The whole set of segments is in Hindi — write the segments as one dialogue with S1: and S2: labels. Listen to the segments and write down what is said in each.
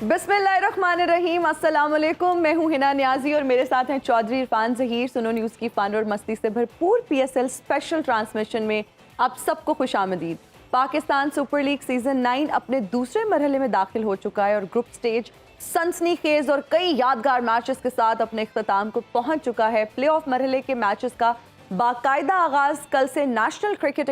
S1: बिस्मिल्लाहिर्रहमानिर्रहीम, अस्सलाम वालेकुम। मैं हूं हिना नियाजी और मेरे साथ हैं चौधरी इरफान ज़हीर। सुनो न्यूज़ की फ़न और मस्ती से भरपूर PSL स्पेशल ट्रांसमिशन में आप सबको खुशामदीद। पाकिस्तान सुपर लीग सीज़न 9 अपने दूसरे मरहले में दाखिल हो चुका है और ग्रुप स्टेज सनसनीखेज और कई यादगार मैचेस के साथ अपने इख्तिताम को पहुंच चुका है। प्ले ऑफ मरहले के मैचेस का बाकायदा आगाज कल से नेशनल क्रिकेट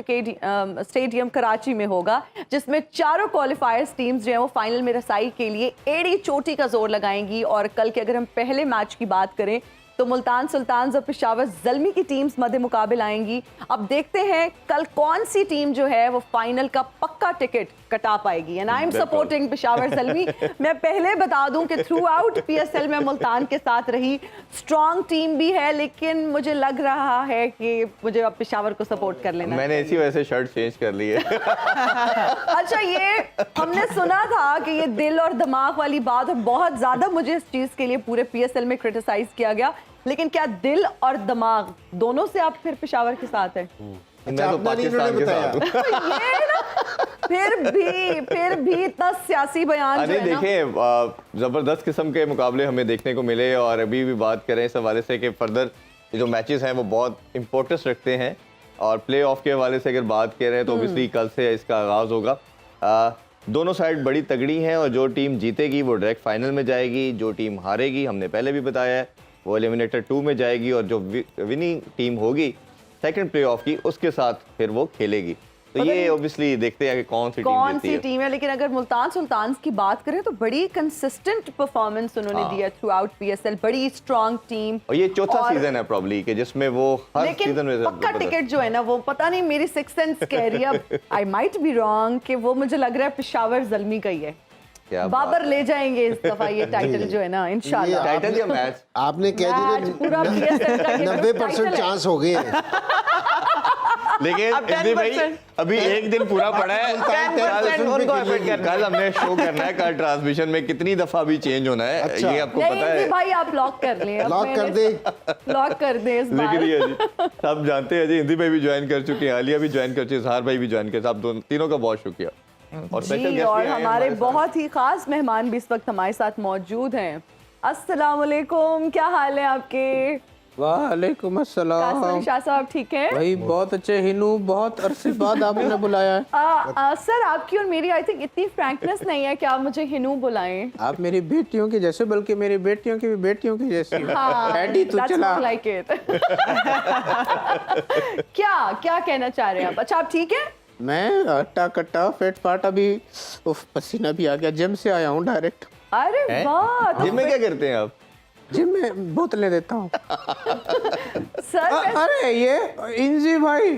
S1: स्टेडियम कराची में होगा, जिसमें चारों क्वालिफायर्स टीम्स जो है वो फाइनल में रसाई के लिए एड़ी चोटी का जोर लगाएंगी। और कल के अगर हम पहले मैच की बात करें तो मुल्तान सुल्तान्स और पेशावर ज़ल्मी की टीम्स मध्य मुकाबले आएंगी। अब देखते हैं कल कौन सी टीम जो है वो फाइनल का पक्का टिकट कटा पाएगी। And I am supporting Peshawar Zalmi. मैं पहले बता दूं कि थ्रू आउट PSL में मुल्तान के साथ रही, स्ट्रॉन्ग टीम भी है, लेकिन मुझे लग रहा है कि मुझे अब पेशावर को सपोर्ट कर लेना।
S2: मैंने इसी वजह से शर्ट चेंज कर ली है।
S1: अच्छा, ये हमने सुना था कि ये दिल और दिमाग वाली बात, और बहुत ज्यादा मुझे इस चीज के लिए पूरे PSL में क्रिटिसाइज किया गया, लेकिन क्या दिल और दिमाग दोनों से आप फिर पेशावर के साथ हैं?
S2: मैं तो पाकिस्तान के साथ हूं।
S1: ये ना, फिर भी इतना सियासी बयान जो है ना।
S2: देखें, जबरदस्त किस्म के मुकाबले हमें देखने को मिले और अभी भी बात करें इस हवाले से कि फर्दर जो मैचेस हैं वो बहुत इंपॉर्टेंस रखते हैं। और प्ले ऑफ के हवाले से अगर बात करें तो ऑब्वियसली कल से इसका आगाज़ होगा। दोनों साइड बड़ी तगड़ी हैं और जो टीम जीतेगी वो डायरेक्ट फाइनल में जाएगी, जो टीम हारेगी हमने पहले भी बताया है वो एलिमिनेटर 2 में जाएगी, और जो विनिंग टीम होगी सेकंड प्ले ऑफ की उसके साथ फिर वो खेलेगी। तो ये ऑब्वियसली देखते हैं कि कौन सी
S1: टीम है। लेकिन अगर मुल्तान सुल्तान्स की बात करें तो बड़ी कंसिस्टेंट परफॉर्मेंस उन्होंने दिया थ्रू आउट PSL, बड़ी स्ट्रॉन्ग टीम।
S2: और ये चौथा सीजन है प्रॉब्ली कि जिसमें वो हर सीजन में
S1: पक्का टिकट जो है ना, वो पता नहीं, मेरी सिक्स सेंस कह रही है, आई माइट बी रॉन्ग, कि वो मुझे लग रहा है पेशावर ज़ल्मी का ही है। बाबर ले जाएंगे इस दफा ये टाइटल जो है ना, इंशाल्लाह।
S2: टाइटल या मैच
S3: आपने कह दिया
S1: पूरा PSL का
S3: 90% चांस हो गए हैं।
S2: लेकिन भाई अभी एक दिन पूरा पड़ा है। कल हमने शो करना है, कल ट्रांसमिशन में कितनी दफा भी चेंज होना है। अच्छा। ये आपको पता है
S1: भाई, आप लॉक कर लें, लॉक कर दे इस बार।
S2: जी सब जानते हैं जी, हिंदी भाई भी ज्वाइन कर चुके हैं, आलिया भी ज्वाइन कर चुके हैं, इजहार भाई भी ज्वाइन कर, आप तीनों का बहुत शुक्रिया। और
S1: जी, और हमारे बहुत ही खास मेहमान भी इस वक्त हमारे साथ मौजूद हैं। अस्सलाम वालेकुम, क्या हाल है आपके?
S4: वालेकुम अस्सलाम।
S1: शाह साहब ठीक है?
S4: भाई बहुत अच्छे। हिनू, बहुत अरसे बाद आपने बुलाया है।
S1: सर, आपकी और मेरी आई थिंक इतनी फ्रैंकनेस नहीं है कि आप मुझे हिनू बुलाएं।
S4: आप मेरी बेटियों के जैसे, बल्कि मेरी बेटियों की भी बेटियों की जैसी। एडी तो चला।
S1: like क्या कहना चाह रहे हैं आप? अच्छा, आप ठीक है?
S4: मैं अट्टा कट्टा फेट फाट, अभी पसीना भी आ गया, जिम से आया हूँ डायरेक्ट।
S1: अरे वाह!
S2: जिम में क्या करते हैं आप?
S4: जिम में बोतलें देता हूँ।
S1: सर
S4: अरे ये इंजी भाई,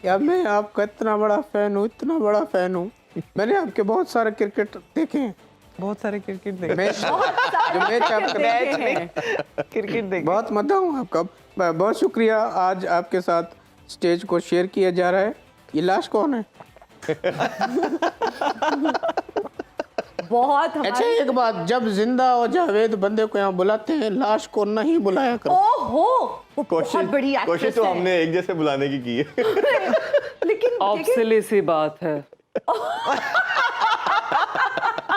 S4: या मैं आपका इतना बड़ा फैन हूँ, इतना बड़ा फैन हूँ। मैंने आपके बहुत सारे क्रिकेट देखे हैं, बहुत सारे क्रिकेट देखे,
S1: क्रिकेट देखे,
S4: बहुत मजा हूँ आपका। बहुत शुक्रिया। आज आपके साथ स्टेज को शेयर किया जा रहा है। ये लाश कौन है?
S1: बहुत
S4: अच्छा, एक बात, जब जिंदा और जावेद बंदे को यहाँ बुलाते हैं, लाश को नहीं बुलाया करो।
S1: ओहो,
S2: कोशिश तो हमने एक जैसे बुलाने की है।
S1: लेकिन
S5: ऑब्वियसली सी बात है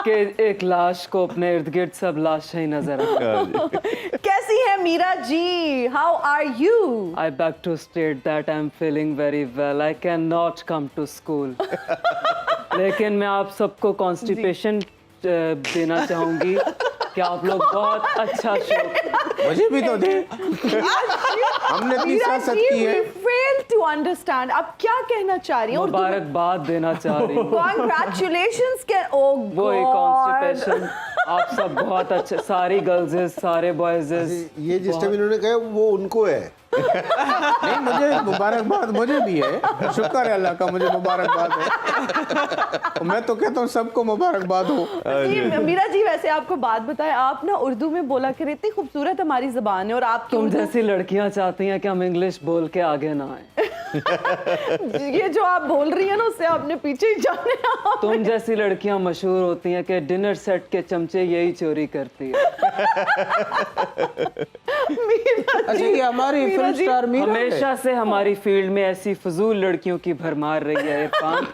S5: कि एक लाश को अपने इर्द गिर्द सब लाश ही नजर आती।
S1: कैसी है Meera ji? How are you?
S5: I beg to state that I'm feeling very well. I cannot come to school. लेकिन मैं आप सबको कॉन्स्टिपेशन देना चाहूंगी कि आप लोग बहुत अच्छा शो।
S4: मुझे भी तो दे। हमने तीसरा सच की है।
S1: फेल टू अंडरस्टैंड, आप क्या कहना चाह रही हैं?
S5: मुबारकबाद देना चाह रही हूँ।
S1: Congratulations के ओ
S5: वो एक कॉन्स्टिपेशन, आप सब बहुत अच्छे, सारी गर्ल्स सारे बॉयज।
S3: ये जिस टाइम इन्होंने कहा वो उनको है।
S4: नहीं, मुझे मुबारकबाद, मुझे भी है। शुक्र है अल्लाह का, मुझे मुबारकबाद है। मैं तो कहता हूँ सबको मुबारकबाद हो।
S1: मीरा जी, वैसे आपको बात बताएं, आप ना उर्दू में बोला करें, इतनी खूबसूरत हमारी ज़बान है, और आप
S5: तुम जैसी लड़कियां चाहती हैं कि हम इंग्लिश बोल के आगे ना आए।
S1: ये जो आप बोल रही है ना, उससे आपने पीछे ही जाने।
S5: तुम जैसी लड़कियां मशहूर होती हैं कि डिनर सेट के चमचे यही चोरी करती है।
S4: अच्छा ये हमारी फिल्म स्टार मीरा है।
S5: हमेशा से हमारी फील्ड में ऐसी फजूल लड़कियों की भरमार रही है। इरफान,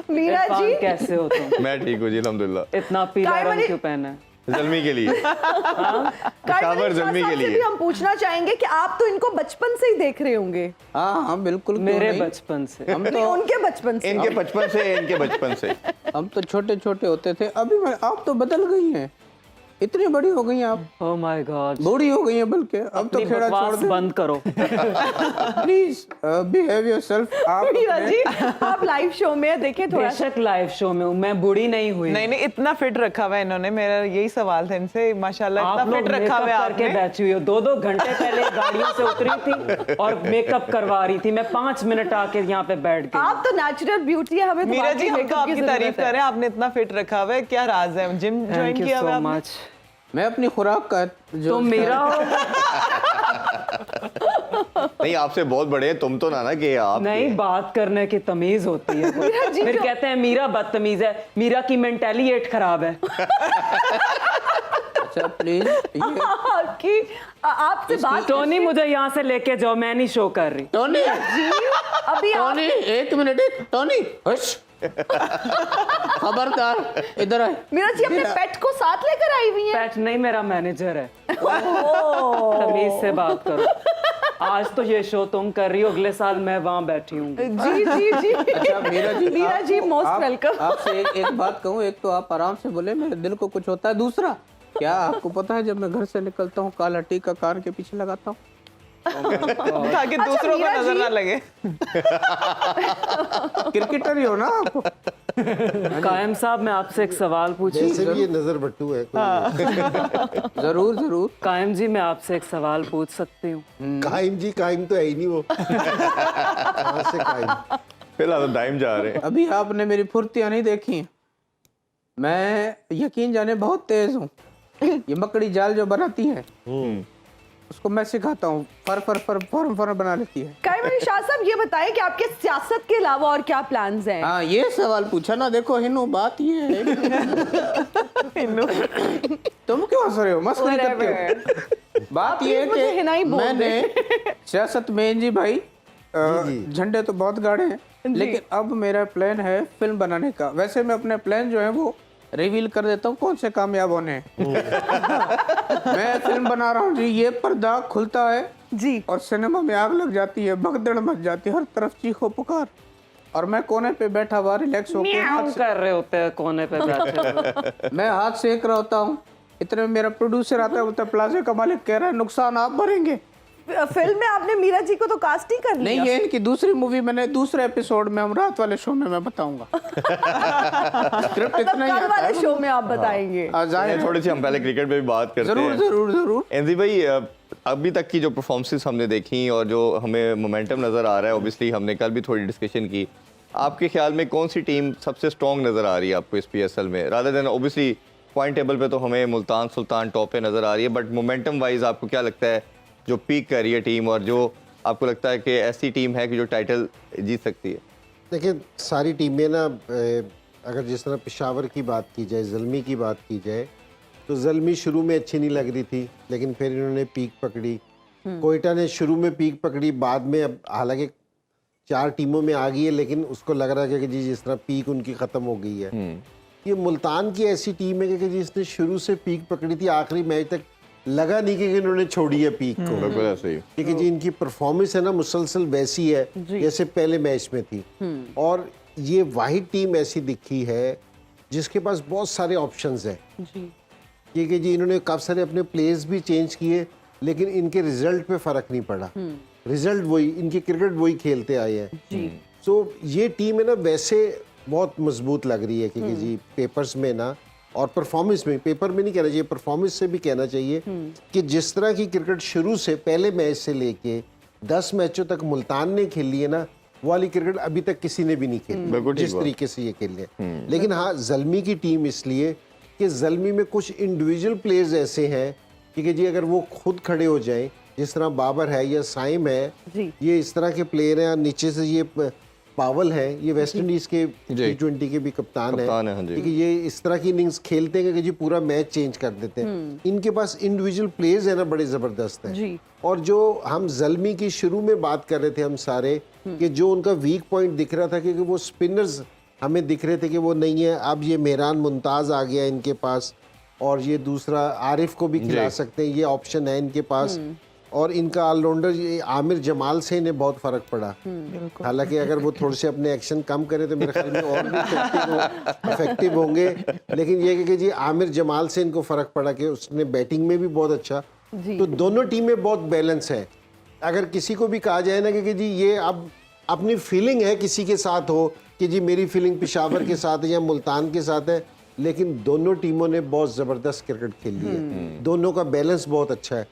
S1: मीरा
S5: इरफान
S1: जी
S5: कैसे हो तुम?
S2: मैं ठीक हूँ जी अल्हम्दुलिल्लाह।
S5: इतना पीला
S1: कायम
S5: रंग
S1: अली-
S5: क्यों पहना है?
S2: जल्मी के लिए,
S1: कायम
S2: जल्मी के
S1: साहब से
S2: लिए।
S1: भी हम पूछना चाहेंगे कि आप तो इनको बचपन से ही देख रहे होंगे।
S4: हाँ हाँ बिल्कुल, क्यों
S5: मेरे
S4: नहीं?
S5: बचपन से।
S4: हम
S1: नहीं,
S4: तो
S1: उनके बचपन से।
S2: इनके बचपन से, इनके बचपन से।
S4: हम तो छोटे छोटे होते थे। अभी मैं, आप तो बदल गई हैं, इतनी बड़ी हो गई हैं आप,
S5: ओह माय गॉड,
S4: बूढ़ी हो गई हैं बल्कि। अब तो
S5: अपनी
S4: खेड़ा छोड़
S5: बकवास
S4: दे।
S5: बंद करो।
S4: Please behave yourself. आप
S1: मीरा जी आप लाइव शो में देखें थोड़ा सा।
S5: बेशक लाइव शो में हूँ, मैं बूढ़ी नहीं हुई।
S6: नहीं नहीं, इतना फिट रखा हुआ है इन्होंने। मेरा यही सवाल था इनसे, माशाल्लाह
S5: आप
S6: इतना
S5: लोग
S6: फिट रखा
S5: मेकअप
S6: हुआ है
S5: करके
S6: आपने।
S5: बैठी हुई हो। 2-2 घंटे पहले गाड़ियों से उतरी थी और मेकअप करवा रही थी। मैं 5 मिनट आके यहाँ पे बैठ गई।
S1: आप तो नेचुरल ब्यूटी है, हमें तो
S6: मीरा
S1: वाकई
S6: जी, हम तो
S1: makeup की
S6: आपकी
S1: जरूरत
S6: तारीफ
S1: है।
S6: कर रहे हैं, आपने इतना फिट रखा हुआ है। क्या राज है? जिम ज्वाइन
S5: थैंक यू
S6: किया हुआ
S5: सो
S6: है आपने?
S5: मच।
S4: मैं अपनी खुराक का जो
S5: तो मेरा
S2: नहीं, आपसे बहुत बड़े हैं तुम तो ना कि आप।
S5: नहीं, बात करने की तमीज होती है कोई।
S1: जी
S5: फिर
S1: क्यों?
S5: कहते हैं मीरा बदतमीज है, मीरा की मेंटेलिटी खराब है।
S4: अच्छा प्लीज ये
S1: आपकी आपसे बात
S5: टोनी मुझे यहाँ से लेके जाओ, मैं नहीं शो कर रही।
S4: टोनी,
S1: अभी आप
S4: टोनी एक मिनट, एक टोनी हुश। खबरदार इधर आए।
S1: मीरा जी अपने पेट को साथ लेकर आई हुई हैं।
S5: पैट नहीं, मेरा मैनेजर है। तमीज से बात करो। आज तो ये शो तुम कर रही हो, अगले साल मैं वहाँ बैठी हूँ।
S1: जी जी जी
S4: अच्छा मीरा जी,
S1: मीरा जी
S4: आपको-
S1: मोस्ट
S4: आप-
S1: वेलकम।
S4: आपसे एक बात कहूँ, एक तो आप आराम से बोले, मेरे दिल को कुछ होता है। दूसरा, क्या आपको पता है जब मैं घर से निकलता हूँ काला टीका कान के पीछे लगाता हूँ?
S6: ताकि दूसरों को
S1: मीरा
S6: नजर
S1: जी-
S6: ना लगे।
S4: क्रिकेटर ही हो ना आप?
S5: कायम साहब, मैं आपसे एक सवाल पूछूं?
S3: जैसे भी ये नजर बट्टू है कोई।
S4: जरूर जरूर।
S5: कायम जी, मैं आपसे एक सवाल पूछ सकती हूँ?
S3: कायम जी, कायम तो है ही नहीं वो। कहाँ से कायम?
S2: फिलहाल तो दाइम जा रहे हैं।
S4: अभी आपने मेरी फुर्तियां नहीं देखी। मैं यकीन जाने बहुत तेज हूँ। ये मकड़ी जाल जो बनाती है उसको मैं सिखाता हूँ, फर बना लेती है।
S1: कायम अली शाह साहब ये बताएं कि आपके सियासत के अलावा और क्या प्लान्स हैं?
S4: हाँ ये सवाल पूछा ना। देखो हिन्नू, बात ये है तुम क्यों हंस रहे हो, मस्करी करते हो? बात ये है
S1: प्लीज मुझे हिना ही
S4: कि
S1: बोल
S4: मैंने सियासत में जी भाई
S3: जी।
S4: झंडे तो बहुत गाड़े हैं, लेकिन अब मेरा प्लान है फिल्म बनाने का। वैसे मैं अपने प्लान जो है वो रिवील कर देता हूँ कौन से कामयाब होने हैं। मैं फिल्म बना रहा हूँ जी। ये पर्दा खुलता है
S1: जी
S4: और सिनेमा में आग लग जाती है, भगदड़ मच जाती है, हर तरफ चीखो पुकार, और मैं कोने पे बैठा हुआ रिलैक्स होकर
S5: म्याऊं कर रहे होते हैं कोने पे बैठे हुए।
S4: मैं हाथ सेक रहा होता हूँ। इतने में मेरा प्रोड्यूसर आता है, बोलता है प्लाजा का मालिक कह रहा है नुकसान आप भरेंगे।
S1: फिल्म में आपने मीरा जी को तो कास्ट ही कर
S4: नहीं,
S1: लिया।
S4: ये इनकी दूसरी मूवी मैंने दूसरे एपिसोड में, हम रात वाले शो में मैं बताऊंगा। स्क्रिप्ट
S1: मतलब
S4: इतना ही
S1: कल
S4: आता
S1: वाले
S4: है।
S1: शो में आप बताएंगे।
S4: जाहिर है।
S2: थोड़ी सी हम पहले क्रिकेट पे भी बात करते
S4: जरूर
S2: हैं।
S4: जरूर जरूर।
S2: एनजी भाई, अभी तक की जो परफॉर्मेंसेस हमने देखी और जो हमें मोमेंटम नज़र आ रहा है, ऑब्वियसली हमने कल भी थोड़ी डिस्कशन की, आपके ख्याल में कौन सी टीम सबसे स्ट्रॉन्ग नज़र आ रही है आपको इस PSL में? Rather than obviously point table पे तो हमें मुल्तान सुल्तान टॉप पे नज़र आ रही है, बट मोमेंटम वाइज आपको क्या लगता है जो पीक कर रही है टीम, और जो आपको लगता है कि ऐसी टीम है कि जो टाइटल जीत सकती है?
S3: देखिए, सारी टीमें ना, अगर जिस तरह पेशावर की बात की जाए, ज़ल्मी की बात की जाए, तो ज़ल्मी शुरू में अच्छी नहीं लग रही थी, लेकिन फिर इन्होंने पीक पकड़ी। कोयटा ने शुरू में पीक पकड़ी, बाद में अब हालांकि 4 टीमों में आ गई है, लेकिन उसको लग रहा है कि जी जिस तरह पीक उनकी ख़त्म हो गई है। ये मुल्तान की ऐसी टीम है कि जिसने शुरू से पीक पकड़ी थी, आखिरी मैच तक लगा नहीं कि इन्होंने छोड़ी है पीक को।
S2: बिल्कुल ऐसे ही।
S3: क्योंकि जी इनकी परफॉर्मेंस है ना मुसलसल वैसी है जैसे पहले मैच में थी। और ये वाहिद टीम ऐसी दिखी है जिसके पास बहुत सारे ऑप्शंस हैं। क्योंकि जी इन्होंने काफ़ी सारे अपने प्लेयर्स भी चेंज किए, लेकिन इनके रिजल्ट पे फ़र्क नहीं पड़ा। रिजल्ट वही, इनकी क्रिकेट वही खेलते आए हैं। सो ये टीम है ना वैसे बहुत मजबूत लग रही है, क्योंकि जी पेपर्स में ना और परफॉर्मेंस में, पेपर में नहीं कहना चाहिए, परफॉर्मेंस से भी कहना चाहिए कि जिस तरह की क्रिकेट शुरू से पहले मैच से लेके 10 मैचों तक मुल्तान ने खेली है ना, वो वाली क्रिकेट अभी तक किसी ने भी नहीं खेली जिस तरीके से ये खेल रहे। लेकिन हाँ, ज़ल्मी की टीम इसलिए कि ज़ल्मी में कुछ इंडिविजुअल प्लेयर्स ऐसे हैं कि जी अगर वो खुद खड़े हो जाएं, जिस तरह बाबर है या साइम है, ये इस तरह के प्लेयर हैं। नीचे से ये पावल है, ये वेस्ट इंडीज के T20 के भी कप्तान है,
S2: हाँ जी।
S3: ठीक है। ये इस तरह की इनिंग्स खेलते हैं कि जी पूरा मैच चेंज कर देते हैं। इनके पास इंडिविजुअल प्लेयर्स है ना, बड़े ज़बरदस्त हैं।
S1: जी।
S3: और जो हम ज़ल्मी की शुरू में बात कर रहे थे हम सारे, कि जो उनका वीक पॉइंट दिख रहा था, क्योंकि वो स्पिनर्स हमें दिख रहे थे कि वो नहीं है। अब ये मेहरान मुमताज़ आ गया इनके पास, और ये दूसरा आरिफ को भी खिला सकते हैं, ये ऑप्शन है इनके पास। और इनका ऑलराउंडर ये आमिर जमाल से इन्हें बहुत फ़र्क पड़ा। हालांकि अगर वो थोड़े से अपने एक्शन कम करें तो मेरे ख्याल में और भी इफेक्टिव होंगे, लेकिन ये कि जी आमिर जमाल से इनको फ़र्क पड़ा कि उसने बैटिंग में भी बहुत अच्छा। तो दोनों टीमें बहुत बैलेंस है। अगर किसी को भी कहा जाए ना कि जी ये अब अपनी फीलिंग है, किसी के साथ हो कि जी मेरी फीलिंग पेशावर के साथ है या मुल्तान के साथ है, लेकिन दोनों टीमों ने बहुत ज़बरदस्त क्रिकेट खेली है। दोनों का बैलेंस बहुत अच्छा है,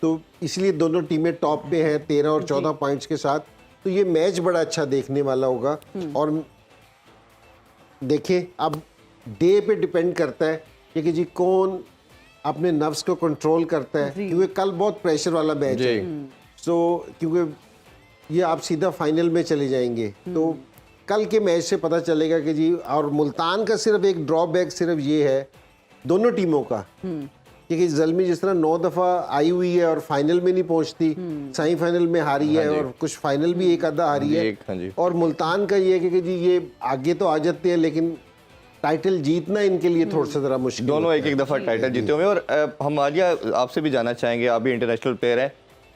S3: तो इसलिए दोनों टीमें टॉप पे हैं 13 और 14 पॉइंट्स के साथ। तो ये मैच बड़ा अच्छा देखने वाला होगा। और देखिए अब डे पे डिपेंड करता है कि जी कौन अपने नर्व्स को कंट्रोल करता है, क्योंकि कल बहुत प्रेशर वाला मैच है। सो क्योंकि ये आप सीधा फाइनल में चले जाएंगे, तो कल के मैच से पता चलेगा कि जी। और मुल्तान का सिर्फ एक ड्रॉबैक सिर्फ ये है दोनों टीमों का, क्योंकि ज़ल्मी जिस तरह 9 दफ़ा आई हुई है और फाइनल में नहीं पहुंचती, सेमीफाइनल में हारी है और कुछ फाइनल भी एक आधा हारी है। और मुल्तान का ये है कि जी ये आगे तो आ जाते हैं, लेकिन टाइटल जीतना इनके लिए थोड़ा सा ज़रा मुश्किल।
S2: दोनों एक एक दफ़ा टाइटल जीते हुए। और हम आज आपसे भी जानना चाहेंगे, आप भी इंटरनेशनल प्लेयर हैं,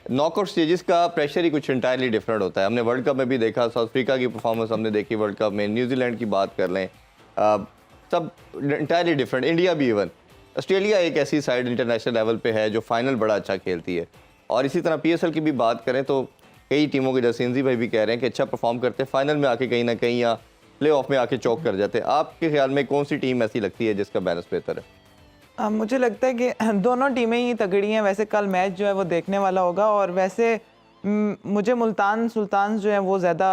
S2: नॉकआउट स्टेजेस का प्रेशर ही कुछ इंटायरली डिफरेंट होता है। हमने वर्ल्ड कप में भी देखा, साउथ अफ्रीका की परफॉर्मेंस हमने देखी वर्ल्ड कप में, न्यूजीलैंड की बात कर लें, सब इंटायरली डिफरेंट, इंडिया भी इवन। ऑस्ट्रेलिया एक ऐसी साइड इंटरनेशनल लेवल पे है जो फाइनल बड़ा अच्छा खेलती है। और इसी तरह PSL की भी बात करें तो कई टीमों के, जैसे इंजी भाई भी कह रहे हैं कि अच्छा परफॉर्म करते हैं, फाइनल में आके कहीं ना कहीं या प्ले ऑफ में आके चौक कर जाते हैं। आपके ख्याल में कौन सी टीम ऐसी लगती है जिसका बैलेंस बेहतर है?
S6: मुझे लगता है कि दोनों टीमें ही तगड़ी हैं। वैसे कल मैच जो है वो देखने वाला होगा, और वैसे मुझे मुल्तान सुल्तान जो है वो ज़्यादा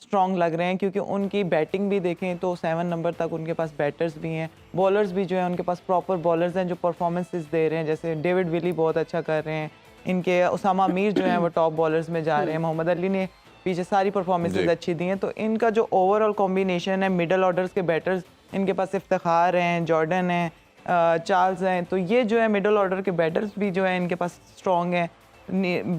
S6: स्ट्रॉन्ग लग रहे हैं, क्योंकि उनकी बैटिंग भी देखें तो 7 नंबर तक उनके पास बैटर्स भी हैं, बॉलर्स भी जो है उनके पास प्रॉपर बॉलर्स हैं जो परफॉर्मेंसेस दे रहे हैं। जैसे डेविड विली बहुत अच्छा कर रहे हैं, इनके उसामा मीर जो हैं वो टॉप बॉलर्स में जा रहे हैं, मोहम्मद अली ने पीछे सारी परफॉर्मेंसेस अच्छी दी हैं। तो इनका जो ओवरऑल कॉम्बिनेशन है, मिडल ऑर्डर्स के बैटर्स इनके पास इफ्तिखार हैं, जॉर्डन हैं, चार्ल्स हैं, तो ये जो है मिडल ऑर्डर के बैटर्स भी जो है इनके पास स्ट्रॉन्ग हैं।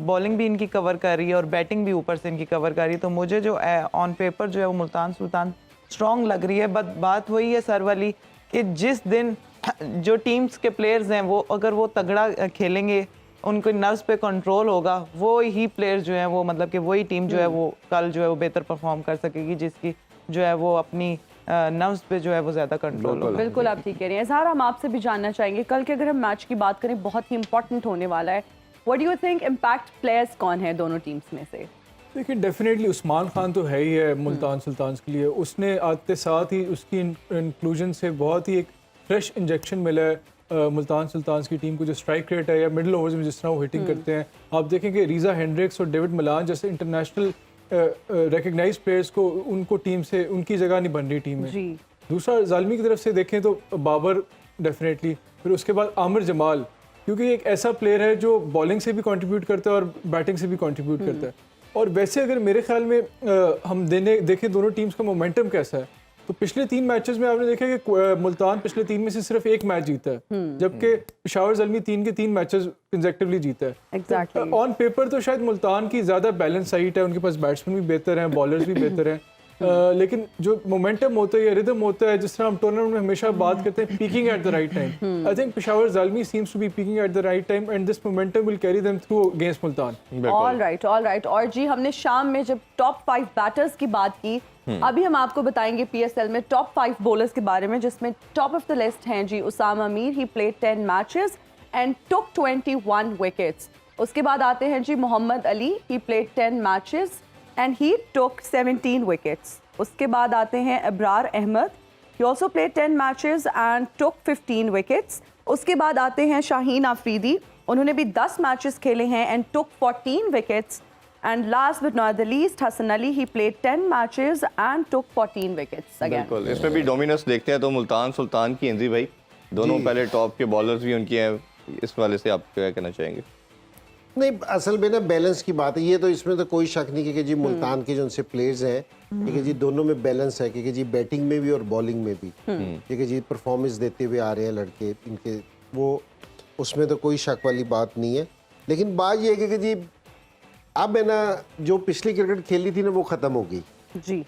S6: बॉलिंग भी इनकी कवर कर रही है और बैटिंग भी ऊपर से इनकी कवर कर रही है। तो मुझे जो ऑन पेपर जो है वो मुल्तान सुल्तान स्ट्रॉन्ग लग रही है। बट बात वही है सर वाली कि जिस दिन जो टीम्स के प्लेयर्स हैं वो अगर वो तगड़ा खेलेंगे, उनको नर्व्स पे कंट्रोल होगा, वो ही प्लेयर जो है वो मतलब कि वही टीम जो है वो कल जो है वो बेहतर परफॉर्म कर सकेगी, जिसकी जो है वो अपनी नर्व्स पे जो है वो ज़्यादा कंट्रोल होगा।
S1: बिल्कुल आप ठीक कह रहे हैं। इज़हार, हम आपसे भी जानना चाहेंगे, कल के अगर हम मैच की बात करें बहुत ही इंपॉर्टेंट होने वाला है। What do you think impact players कौन है दोनों टीम्स में से?
S7: देखिए डेफिनेटली उस्मान खान तो है ही है मुल्तान सुल्तान के लिए। उसने आते साथ ही उसकी इंक्लूजन से बहुत ही एक फ्रेश इंजेक्शन मिला है मुल्तान सुल्तान की टीम को, जो स्ट्राइक रेट है या मिडिल ओवर्स में जिस तरह वो हिटिंग करते हैं। आप देखेंगे रीज़ा हेंड्रिक्स और डेविड मलान जैसे इंटरनेशनल रिकग्नाइज प्लेयर्स को उनको टीम से उनकी जगह नहीं बन रही टीम में। दूसरा ज़ाल्मी की तरफ से देखें तो बाबर डेफिनेटली, फिर उसके बाद आमिर जमाल, क्योंकि एक ऐसा प्लेयर है जो बॉलिंग से भी कंट्रीब्यूट करता है और बैटिंग से भी कंट्रीब्यूट करता है। और वैसे अगर मेरे ख्याल में हम देखें दोनों टीम्स का मोमेंटम कैसा है, तो पिछले 3 मैचेस में आपने देखा कि मुल्तान पिछले 3 में से सिर्फ 1 मैच जीता है, जबकि पेशावर ज़ल्मी 3 के 3 मैचेस कंसेक्टिवली जीता है।
S1: एग्जैक्टली।
S7: ऑन पेपर तो शायद मुल्तान की ज़्यादा बैलेंस साइट है, उनके पास बैट्समैन भी बेहतर हैं, बॉलर्स भी बेहतर हैं, लेकिन जो मोमेंटम होता है या रिदम होता है, जिस तरह हम टूर्नामेंट में हमेशा बात करते हैं peaking at the right time, I think Peshawar Zalmi seems to be peaking at the right time and this momentum will carry them through against Multan.
S1: All right. और जी हमने शाम में जब टॉप 5 बैटर्स की बात की, अभी हम आपको बताएंगे PSL में टॉप 5 बॉलर्स के बारे में, जिसमें टॉप ऑफ द लिस्ट हैं जी Usama Mir, he played 10 matches and took 21 wickets. उसके बाद आते हैं जी Mohammad Ali, he played 10 matches and he took 17 wickets. उसके बाद आते हैं Abrar Ahmad, he also played 10 matches and took 15 wickets। उसके बाद आते हैं शाहीन आफरीदी, उन्होंने भी 10 मैचेस खेले हैं and took 14 wickets। and last but not the least Hasan Ali, he played 10 matches and took 14 wickets again।
S2: बिल्कुल, इसमें भी डोमिनेंस देखते हैं तो मुल्तान सुल्तान की इंजी भाई दोनों पहले टॉप के बॉलर्स भी उनकी हैं, इस वाले से आप क्या कहना चाहेंगे?
S3: नहीं, असल में ना बैलेंस की बात है, ये तो इसमें तो कोई शक नहीं कि जी मुल्तान के जो उनसे प्लेयर्स हैं कि जी दोनों में बैलेंस है कि जी बैटिंग में भी और बॉलिंग में भी कि जी परफॉर्मेंस देते हुए आ रहे हैं लड़के इनके, वो उसमें तो कोई शक वाली बात नहीं है। लेकिन बात ये है कि जी अब है ना जो पिछली क्रिकेट खेली थी ना वो ख़त्म हो गई,
S1: जी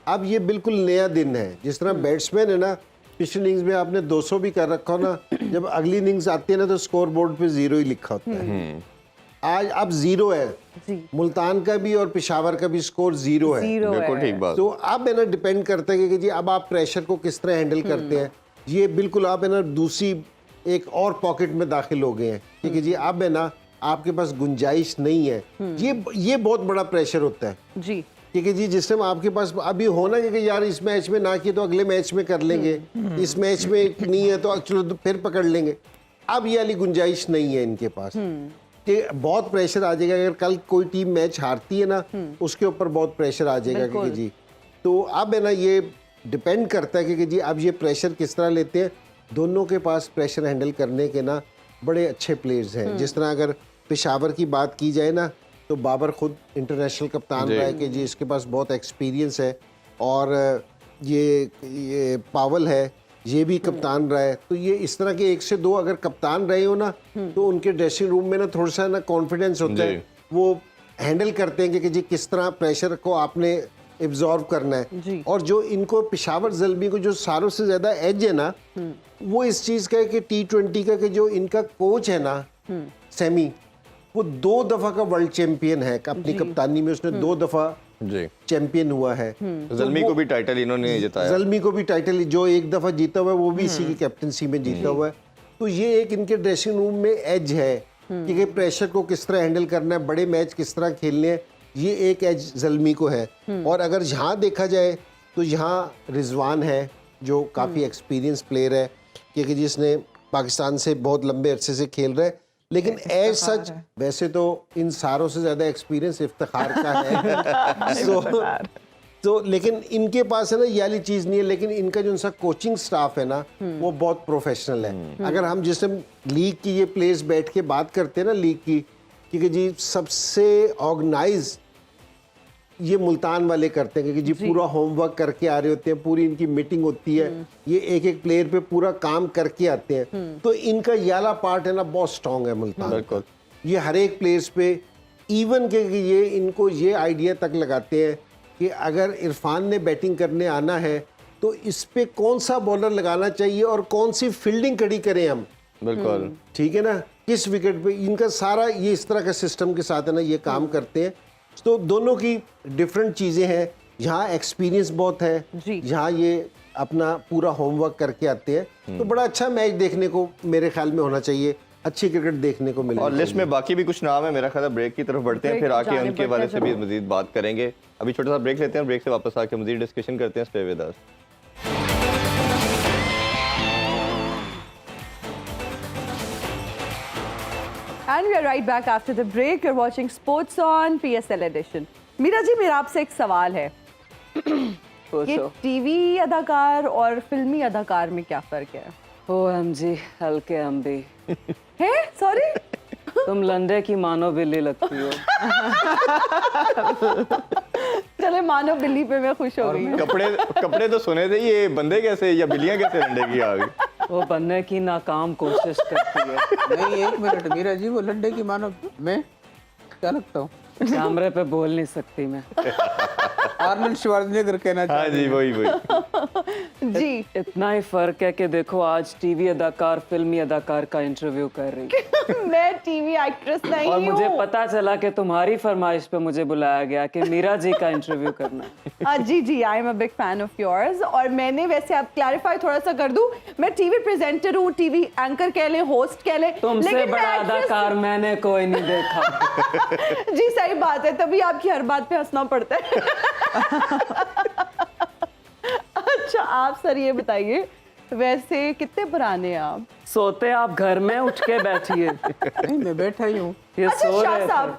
S3: अब ये बिल्कुल नया दिन है। जिस तरह बैट्समैन है ना, पिछली इनिंग्स में आपने 200 भी कर रखा हो ना, जब अगली इनिंग्स आती है ना तो स्कोर बोर्ड पे 0 ही लिखा होता है। आज अब 0 है,
S1: जी
S3: मुल्तान का भी और पेशावर का भी स्कोर 0 है।
S1: जीरो
S2: बिल्कुल
S1: है।
S2: ठीक बात।
S3: तो अब है ना डिपेंड करता है कि जी अब आप प्रेशर को किस तरह हैंडल करते हैं। ये बिल्कुल आप है ना दूसरी एक और पॉकेट में दाखिल हो गए हैं, क्योंकि जी अब है ना आपके पास गुंजाइश नहीं है। ये बहुत बड़ा प्रेशर होता है,
S1: जी
S3: क्योंकि जी जिस टाइम आपके पास अभी होना कि यार इस मैच में ना किए तो अगले मैच में कर लेंगे, इस मैच में नहीं है तो चलो फिर पकड़ लेंगे। अब ये वाली गुंजाइश नहीं है इनके पास कि बहुत प्रेशर आ जाएगा। अगर कल कोई टीम मैच हारती है ना, उसके ऊपर बहुत प्रेशर आ जाएगा कि जी, तो अब है ना ये डिपेंड करता है कि जी अब ये प्रेशर किस तरह लेते हैं। दोनों के पास प्रेशर हैंडल करने के ना बड़े अच्छे प्लेयर्स हैं। जिस तरह अगर पेशावर की बात की जाए ना, तो बाबर खुद इंटरनेशनल कप्तान रहा है कि जी इसके पास बहुत एक्सपीरियंस है, और ये पावल है ये भी कप्तान रहा है। तो ये इस तरह के 1 से 2 अगर कप्तान रहे हो ना, तो उनके ड्रेसिंग रूम में ना थोड़ा सा ना कॉन्फिडेंस होता है, वो हैंडल करते हैं कि जी किस तरह प्रेशर को आपने एब्जॉर्व करना है। और जो इनको पेशावर ज़ल्मी को जो सारों से ज़्यादा एज है ना, वो इस चीज़ का है कि T20 का कि जो इनका कोच है ना सेमी, वो 2 दफ़ा का वर्ल्ड चैंपियन है अपनी कप्तानी में, उसने 2 दफ़ा
S2: जी
S3: चैंपियन हुआ है।
S2: ज़ल्मी को भी टाइटल इन्होंने जिताया।
S3: ज़ल्मी को भी टाइटल जो 1 दफ़ा जीता हुआ है वो भी इसी की कैप्टनसी में जीता हुआ है। तो ये एक इनके ड्रेसिंग रूम में एज है कि प्रेशर को किस तरह हैंडल करना है, बड़े मैच किस तरह खेलने हैं, ये एक एज ज़ल्मी को है। और अगर यहाँ देखा जाए तो यहाँ रिजवान है जो काफ़ी एक्सपीरियंस प्लेयर है, क्योंकि जिसने पाकिस्तान से बहुत लंबे अरसे से खेल रहा है। लेकिन एज सच वैसे तो इन सारों से ज़्यादा एक्सपीरियंस इफ्तिखार का है। तो लेकिन इनके पास है ना ये वाली चीज़ नहीं है। लेकिन इनका जो उनका कोचिंग स्टाफ है ना, वो बहुत प्रोफेशनल है। अगर हम जिस टाइम लीग की ये प्लेयर्स बैठ के बात करते हैं ना लीग की, क्योंकि जी सबसे ऑर्गेनाइज ये मुल्तान वाले करते हैं, क्योंकि जी पूरा होमवर्क करके आ रहे होते हैं, पूरी इनकी मीटिंग होती है, ये एक एक प्लेयर पे पूरा काम करके आते हैं। तो इनका ये वाला पार्ट है ना बहुत स्ट्रांग है मुल्तान का। ये हर एक प्लेयर्स पे इवन के ये इनको ये आइडिया तक लगाते हैं कि अगर इरफान ने बैटिंग करने आना है तो इस पे कौन सा बॉलर लगाना चाहिए और कौन सी फील्डिंग खड़ी करें हम,
S2: बिल्कुल
S3: ठीक है ना, किस विकेट पे। इनका सारा ये इस तरह का सिस्टम के साथ है ना ये काम करते हैं। तो दोनों की डिफरेंट चीज़ें हैं। यहाँ एक्सपीरियंस बहुत है, यहाँ ये अपना पूरा होमवर्क करके आते हैं। तो बड़ा अच्छा मैच देखने को मेरे ख्याल में होना चाहिए, अच्छी क्रिकेट देखने को मिले।
S2: और लिस्ट में बाकी भी कुछ नाम है, मेरा ख्याल है ब्रेक की तरफ बढ़ते हैं, फिर आके उनके बारे से भी मजीद बात करेंगे। अभी छोटा सा ब्रेक लेते हैं, ब्रेक से वापस आके मजीद डिस्कशन करते हैं। Stay with us.
S1: And we are right back after the break. You're watching Sports on PSL Edition. Meera ji, मेरा आपसे एक सवाल है कि टीवी अदाकार और फिल्मी अदाकार में क्या फर्क है?
S5: OMG हल्के हम भी
S1: है? सॉरी,
S5: तुम लंडे की मानो बिल्ली लगती हो।
S1: चले मानो बिल्ली पे मैं खुश हो गई हूँ।
S2: कपड़े तो सुने थे, ये बंदे कैसे या बिल्लियां कैसे लंडे की आ गई?
S5: वो बनने की नाकाम कोशिश करती है।
S4: नहीं, 1 मिनट मीरा जी, वो लंडे की मानो मैं क्या लगता हूँ?
S5: कैमरे पे बोल नहीं सकती मैं।
S4: आर्नल्ड श्वार्ज़नेगर कहना
S2: हाँ
S4: चाहते
S2: जी,
S4: हैं।
S2: वही
S1: जी
S5: इतना ही फर्क है कि देखो आज टीवी अदाकार फिल्मी अदाकार का इंटरव्यू कर रही है।
S1: मैं टीवी एक्ट्रेस नहीं
S5: और
S1: हूँ।
S5: मुझे पता चला कि तुम्हारी फरमाइश पे मुझे बुलाया गया कि मीरा जी का इंटरव्यू करना है।
S1: जी जी, I am a big fan of yours. और मैंने वैसे आप क्लैरिफाई थोड़ा सा कर दूं, मैं टीवी प्रेजेंटर हूँ, टीवी एंकर कह लें, होस्ट कह लें,
S5: तुमसे
S1: लेकिन
S5: बड़ा
S1: मैं actress-
S5: अदाकार मैंने कोई नहीं देखा।
S1: जी सही बात है, तभी आपकी हर बात पे हंसना पड़ता है। अच्छा आप सर ये बताइए, वैसे कितने पुराने हैं आप?
S5: सोते आप घर में, उठ के बैठिए।
S4: नहीं, मैं बैठा ही हूँ।
S5: ये
S1: अच्छा
S5: सो
S1: शाह
S5: रहे
S1: साहब,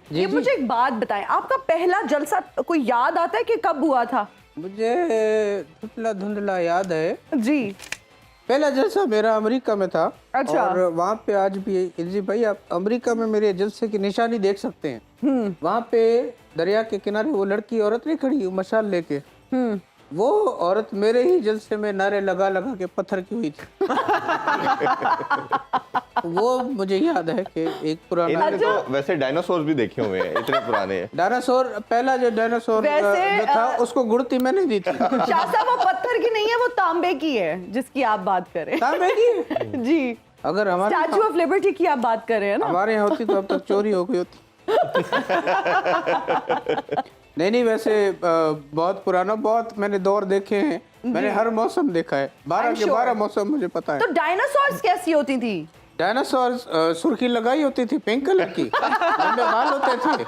S5: थे।
S1: ये मुझे एक बात बताएं, आपका पहला जलसा कोई याद आता है कि कब हुआ था?
S4: मुझे धुंधला धुंधला याद है।
S1: जी
S4: पहला जलसा मेरा अमेरिका में था।
S1: अच्छा।
S4: और वहाँ पे आज भी जी भाई आप अमेरिका में मेरे जलसे की निशानी देख सकते हैं। वहाँ पे दरिया के किनारे वो लड़की औरत नहीं खड़ी मशाल लेके, वो औरत मेरे ही जलसे में नारे लगा लगा के पत्थर की हुई थी। वो मुझे याद है कि एक पुराना
S2: इन्होंने तो वैसे डायनासोर भी देखे हुए हैं, इतने पुराने हैं।
S4: डायनासोर, पहला जो डायनासोर
S1: वैसे,
S4: जो था उसको गुड़ती मैंने दी थी।
S1: शाह साहब वो पत्थर की नहीं है, वो तांबे की है जिसकी आप बात कर रहे
S4: तांबे की?
S1: हैं। जी,
S4: अगर हमारे
S1: स्टैचू ऑफ लिबर्टी की आप बात कर रहे हैं ना?
S4: हमारे यहाँ होती तो अब तक चोरी हो गई होती। नहीं वैसे बहुत पुराना, बहुत मैंने दौर देखे हैं, मैंने हर मौसम देखा है, 12
S1: I'm
S4: के
S1: sure.
S4: 12 मौसम मुझे पता है।
S1: तो डायनासोर्स कैसी होती थी?
S4: डायनासोर सुर्खी लगाई होती थी पिंक कलर की, लंबे बाल होते थे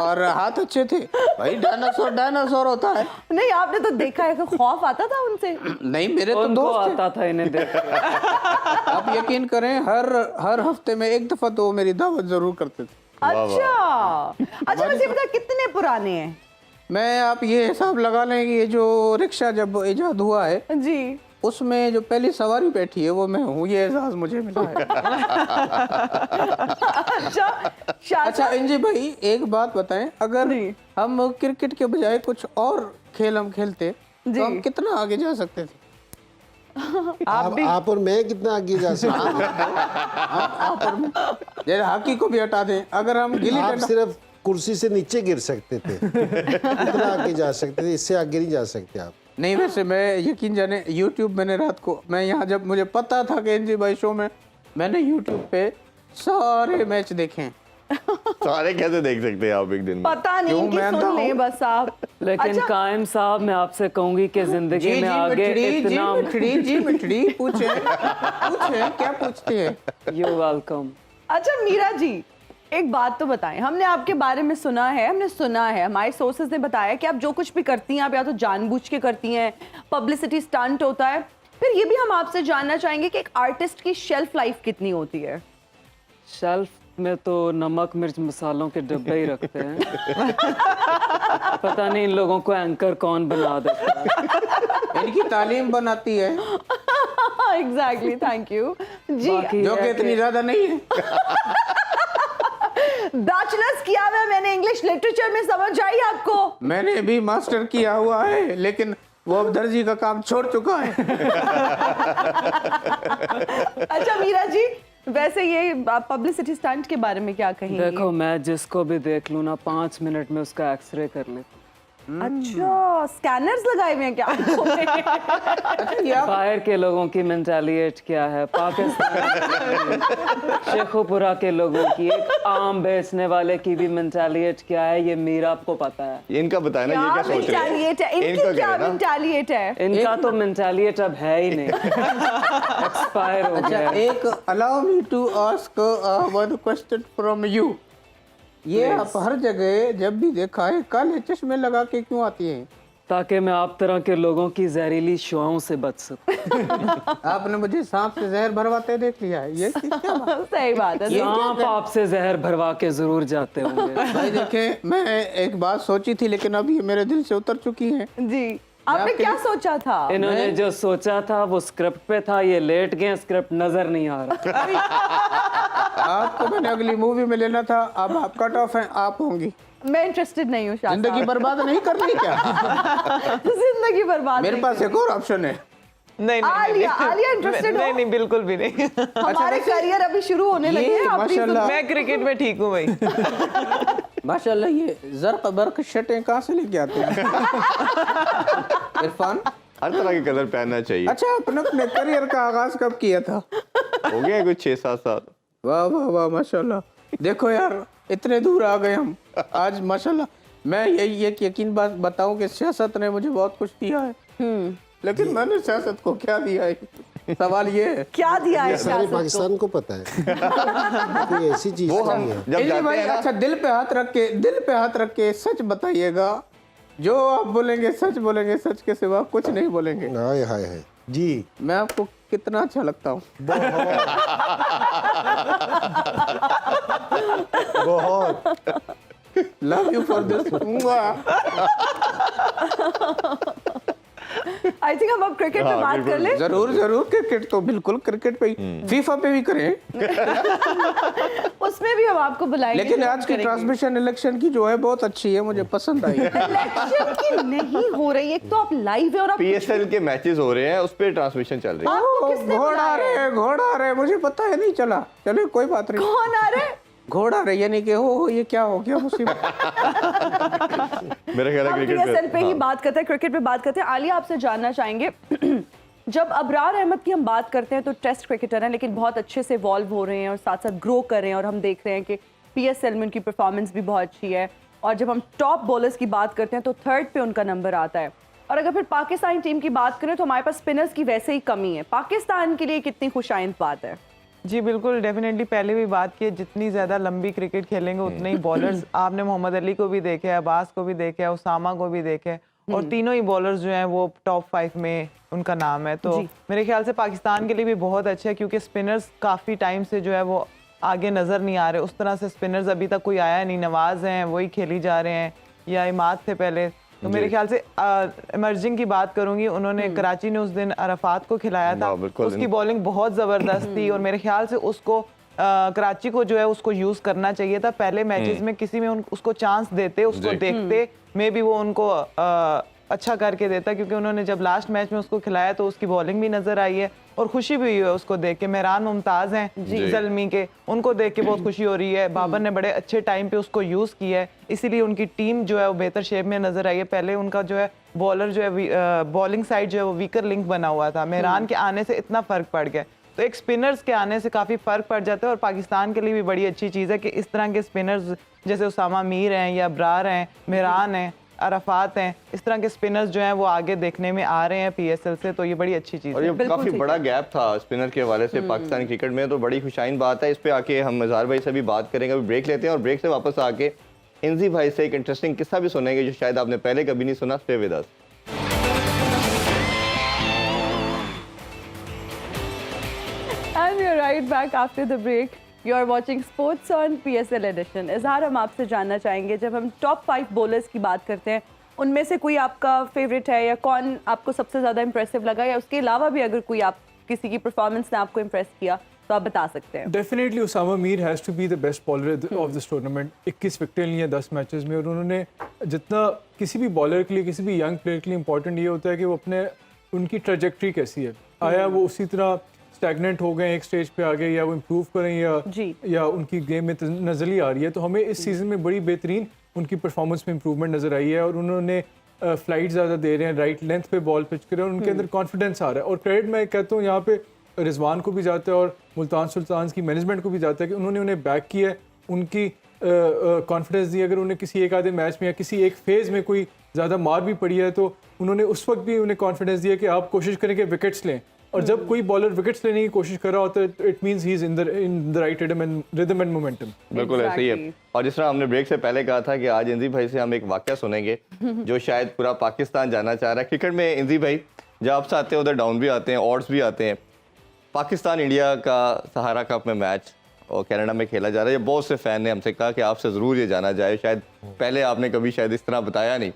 S4: और हाथ अच्छे थे। भाई डायनासोर डायनासोर होता है।
S1: नहीं, आपने तो देखा है कि खौफ आता था उनसे?
S4: नहीं मेरे तो
S5: उनको
S4: दोस्त थे।
S5: आता था इन्हें देख के।
S4: आप यकीन करें हर हफ्ते में एक दफा तो वो मेरी दावत जरूर करते थे।
S1: अच्छा, मुझे बता कितने पुराने हैं?
S4: मैं आप ये हिसाब लगा लें कि ये जो रिक्शा जब इजाद हुआ है
S1: जी,
S4: उसमें जो पहली सवारी बैठी है वो मैं हूँ, ये एहसास मुझे मिला है।
S1: अच्छा शाह
S4: अच्छा इंजी भाई एक बात बताएं, अगर
S1: जी।
S4: हम क्रिकेट के बजाय कुछ और खेल हम खेलते
S1: जी।
S4: तो हम कितना आगे जा सकते थे?
S3: आप और मैं कितना आगे जा सकते हैं?
S4: आप और मैं, जैसे हॉकी को भी हटा दें, अगर हम गिल्ली
S3: आप
S4: डंडा,
S3: सिर्फ कुर्सी से नीचे गिर सकते थे, इतना आगे जा सकते थे, इससे आगे नहीं जा सकते आप।
S4: नहीं वैसे मैं यकीन जाने YouTube मैंने रात को, मैं यहाँ जब मुझे पता था कि इंजी भाई शो में, मैंने YouTube पे सारे मैच देखे हैं।
S2: सारे कैसे देख सकते हैं आप एक दिन में?
S1: पता नहीं
S4: क्यों
S1: कि
S4: मैं अंधा
S1: सुन लें
S4: हूँ?
S1: बस आप।
S5: लेकिन
S1: अच्छा,
S5: कायम साहब मैं आपसे कहूंगी कि जिंदगी में आगे इतना
S4: मिठड़ी पूछे क्या पूछते हैं?
S5: You welcome.
S1: अच्छा मीरा जी, एक बात तो बताएं, हमने आपके बारे में सुना है, हमारे सोर्सेज ने बताया कि आप जो कुछ भी करती हैं आप या तो जानबूझ के करती हैं, पब्लिसिटी स्टंट होता है। फिर ये भी हम आपसे जानना चाहेंगे कि एक आर्टिस्ट की शेल्फ लाइफ कितनी होती है?
S5: शेल्फ में तो नमक मिर्च मसालों के डब्बे ही रखते हैं। पता नहीं इन लोगों को एंकर कौन बना देता है।
S4: इनकी तालीम बनाती है
S1: एग्जैक्टली, थैंक यू जी।
S5: बाकी
S4: जो कि
S5: है
S4: इतनी ज्यादा नहीं है।
S1: बैचलर्स किया हुआ है मैंने इंग्लिश लिटरेचर में, समझ आई आपको?
S4: मैंने भी मास्टर किया हुआ है, लेकिन वो अब दर्जी का काम छोड़ चुका है।
S1: अच्छा मीरा जी, वैसे ये पब्लिसिटी स्टंट के बारे में क्या कहेंगी?
S5: देखो मैं जिसको भी देख लूँ ना 5 मिनट में उसका एक्सरे कर लेता।
S1: अच्छा, स्कैनर्स लगाए हुए हैं क्या आंखों में?
S5: बाहर के लोगों की मेंटालिटी क्या है, पाकिस्तान शेखुपुरा के लोगों की, एक आम बेचने वाले की भी मेंटालिटी क्या है, ये मीरा आपको पता है।
S2: इनका बताया ना, ये क्या सोच रहे हैं?
S1: मेंटालिएट है इनकी,
S2: इनका
S1: क्या
S2: क्या है ना?
S1: मेंटालिएट है?
S5: इनका तो मेंटालिटी अब है ही नहीं, एक्सपायर हो
S4: अच्छा
S5: गया।
S4: एक allow me to ask one question from you. ये आप हर जगह जब भी देखा है काले चश्मे लगा के क्यों आती हैं?
S5: ताकि मैं आप तरह के लोगों की जहरीली शुआओं से बच सकूं।
S4: आपने मुझे सांप से जहर भरवाते देख लिया है, ये क्या बात?
S1: सही बात है।
S5: सांप आपसे जहर भरवा के जरूर जाते होंगे।
S4: भाई देखें, मैं एक बात सोची थी लेकिन अब ये मेरे दिल से उतर चुकी है।
S1: जी, आपने क्या सोचा था?
S5: इन्होंने जो सोचा था वो स्क्रिप्ट पे था, ये लेट गए, स्क्रिप्ट नजर नहीं आ रहा।
S4: आपको मैंने अगली मूवी में लेना था, अब आप कट ऑफ हैं, आप होंगी।
S1: मैं इंटरेस्टेड नहीं हूँ शाह
S4: जिंदगी
S1: साहब।
S4: बर्बाद नहीं करनी क्या?
S1: जिंदगी बर्बाद
S4: मेरे
S1: नहीं
S4: पास एक और ऑप्शन है।
S6: नहीं
S1: आलिया interested हो?
S6: नहीं बिल्कुल भी नहीं।
S1: हमारे करियर अभी शुरू होने लगे हैं, आप please
S4: माशाल्लाह।
S6: मैं क्रिकेट में ठीक हूँ भाई।
S4: माशाल्लाह ये जर्क बर्क शर्टें कहाँ से लेके आते हैं? इरफान,
S2: हर तरह के कलर पहनना चाहिए।
S4: अच्छा आपने अपने करियर का आगाज कब किया था?
S2: हो गया कुछ 6-7 साल।
S4: वाह वाह वाह माशाल्लाह। देखो यार इतने दूर आ गए हम आज माशाल्लाह। मैं यही एक यकीन बात बताऊं कि सियासत ने मुझे बहुत कुछ दिया है, लेकिन मैंने सियासत को क्या दिया है, सवाल ये है।
S1: क्या दिया है
S3: सारे
S1: सियासत को?
S3: पाकिस्तान को पता है। कोई ऐसी चीज
S2: वो
S3: नहीं
S2: हम
S3: है।
S2: जब
S4: इल्ली
S2: जाते
S4: भाई
S2: हैं ना,
S4: अच्छा दिल पे हाथ रख के सच बताइएगा, जो आप बोलेंगे सच बोलेंगे, सच के सिवा कुछ नहीं बोलेंगे।
S3: हाय हाय हाय जी।
S4: मैं आपको कितना अच्छा लगता हूँ?
S3: बहुत।
S4: Love you for this.
S1: I think हम अब क्रिकेट पे बात कर ले।
S4: जरूर जरूर, क्रिकेट तो बिल्कुल, क्रिकेट पे फीफा पे भी करें,
S1: उसमें भी हम आपको बुलाएंगे।
S4: लेकिन आज की ट्रांसमिशन इलेक्शन की जो है बहुत अच्छी है, मुझे पसंद आई।
S1: इलेक्शन की नहीं हो रही, एक तो आप लाइव है और आप
S2: पीएसएल के मैचेस हो रहे हैं, उस पर ट्रांसमिशन चल रही है।
S1: आपको किसने
S4: घोड़ा रे, घोड़ा रे, मुझे पता है नहीं चला। चलो कोई बात नहीं।
S1: कौन आ रहे?
S4: घोड़ा रे यानी कि हो ये क्या हो गया मुसीबत।
S2: मेरा ख्याल है
S1: हम
S2: क्रिकेट
S1: पीएसएल पे ही
S2: हाँ।
S1: बात करते हैं, क्रिकेट पे बात करते हैं। आलिया, आपसे जानना चाहेंगे जब अबरार अहमद की हम बात करते हैं तो टेस्ट क्रिकेटर हैं, लेकिन बहुत अच्छे से इवॉल्व हो रहे हैं और साथ साथ ग्रो कर रहे हैं, और हम देख रहे हैं कि पीएसएल में उनकी परफॉर्मेंस भी बहुत अच्छी है। और जब हम टॉप बॉलर्स की बात करते हैं तो 3rd पे उनका नंबर आता है। और अगर फिर पाकिस्तानी टीम की बात करें तो हमारे पास स्पिनर्स की वैसे ही कमी है। पाकिस्तान के लिए कितनी खुशाइंद बात है?
S6: जी बिल्कुल, डेफिनेटली पहले भी बात की है, जितनी ज़्यादा लंबी क्रिकेट खेलेंगे उतने ही बॉलर्स, आपने मोहम्मद अली को भी देखे, अब्बास को भी देखे, उसामा को भी देखे, और तीनों ही बॉलर्स जो हैं वो टॉप 5 में उनका नाम है। तो मेरे ख्याल से पाकिस्तान के लिए भी बहुत अच्छा है, क्योंकि स्पिनर्स काफ़ी टाइम से जो है वो आगे नज़र नहीं आ रहे। उस तरह से स्पिनर्स अभी तक कोई आया नहीं, नवाज हैं वही खेली जा रहे हैं, या इमाद थे पहले। तो मेरे ख्याल से इमर्जिंग की बात करूंगी, उन्होंने कराची ने उस दिन अरफात को खिलाया था, उसकी बॉलिंग बहुत ज़बरदस्त थी, और मेरे ख्याल से उसको कराची को जो है उसको यूज़ करना चाहिए था। पहले मैचेस में किसी में उसको चांस देते, उसको देखते, मे बी वो उनको अच्छा करके देता, क्योंकि उन्होंने जब लास्ट मैच में उसको खिलाया तो उसकी बॉलिंग भी नजर आई है और खुशी भी हुई है उसको देख के। मेहरान मुमताज़ हैं जलमी के, उनको देख के बहुत खुशी हो रही है। बाबर ने बड़े अच्छे टाइम पे उसको यूज़ किया है, इसीलिए उनकी टीम जो है वो बेहतर शेप में नजर आई है। पहले उनका जो है बॉलर जो है बॉलिंग साइड जो है वो वीकर लिंक बना हुआ था, मेहरान के आने से इतना फ़र्क पड़ गया। तो एक स्पिनर्स के आने से काफ़ी फ़र्क पड़ जाता है, और पाकिस्तान के लिए भी बड़ी अच्छी चीज़ है कि इस तरह के स्पिनर्स जैसे उसामा मीर हैं, या अबरार हैं, मेहरान हैं, अरफात हैं, इस तरह के स्पिनर्स जो हैं वो आगे देखने में आ रहे हैं पीएसएल से, तो ये बड़ी अच्छी चीज़
S2: और
S6: है।
S2: ये काफी बड़ा गैप था स्पिनर के हवाले से पाकिस्तानी क्रिकेट में, तो बड़ी खुशाइन बात है। इस पे आके हम मज़ार भाई से भी बात करेंगे, अभी ब्रेक लेते हैं, और ब्रेक से वापस आके इंजी भाई से एक इंटरेस्टिंग किस्सा भी सुनेंगे जो शायद आपने पहले कभी नहीं सुना। Stay with us.
S1: And we are right back after the break. You are watching Sports on PSL Edition. इजहार, हम आपसे जानना चाहेंगे, जब हम टॉप 5 बॉलर्स की बात करते हैं, उनमें से कोई आपका फेवरेट है, या कौन आपको सबसे ज़्यादा इंप्रेसिव लगा, या उसके अलावा भी अगर कोई आप किसी की परफॉर्मेंस ने आपको इंप्रेस किया तो आप बता सकते हैं?
S7: Definitely Usama Mir has to be the best bowler of this tournament. 21 विकेटें ली हैं 10 मैचेस में, और उन्होंने जितना किसी भी बॉलर के लिए, किसी भी यंग प्लेयर के लिए इंपॉर्टेंट ये होता है कि वो अपने उनकी ट्रैजेक्टरी कैसी है, आया वो उसी तरह स्टैगनेंट हो गए एक स्टेज पे आ गए, या वो इम्प्रूव करें, या उनकी गेम में नजली आ रही है। तो हमें इस सीज़न में बड़ी बेहतरीन उनकी परफॉर्मेंस में इंप्रूवमेंट नज़र आई है, और उन्होंने फ्लाइट ज़्यादा दे रहे हैं, राइट लेंथ पे बॉल पिच कर रहे हैं, और उनके अंदर कॉन्फिडेंस आ रहा है। और क्रेडिट मैं कहता हूँ यहाँ पे रिजवान को भी जाता है और मुल्तान सुल्तान की मैनेजमेंट को भी जाता है कि उन्होंने उन्हें बैक किया, उनकी कॉन्फिडेंस दी। अगर उन्हें किसी एक आधे मैच में या किसी एक फेज़ में कोई ज़्यादा मार भी पड़ी है तो उन्होंने उस वक्त भी उन्हें कॉन्फिडेंस दिया कि आप कोशिश करें कि विकेट्स लें, और जब कोई बॉलर विकेट्स लेने की कोशिश कर रहा होता है it means he is in the right rhythm and momentum.
S2: बिल्कुल ऐसे ही है। और जिस तरह हमने ब्रेक से पहले कहा था कि आज इंजी भाई से हम एक वाकया सुनेंगे जो शायद पूरा पाकिस्तान जानना चाह रहा है। क्रिकेट में इंजी भाई जब अप्स आते हैं उधर डाउन भी आते हैं, ऑड्स भी आते हैं। पाकिस्तान इंडिया का सहारा कप में मैच और कनाडा में खेला जा रहा है। ये बहुत से फ़ैन ने हमसे कहा कि आपसे ज़रूर ये जाना जाए, शायद पहले आपने कभी शायद इस तरह बताया नहीं।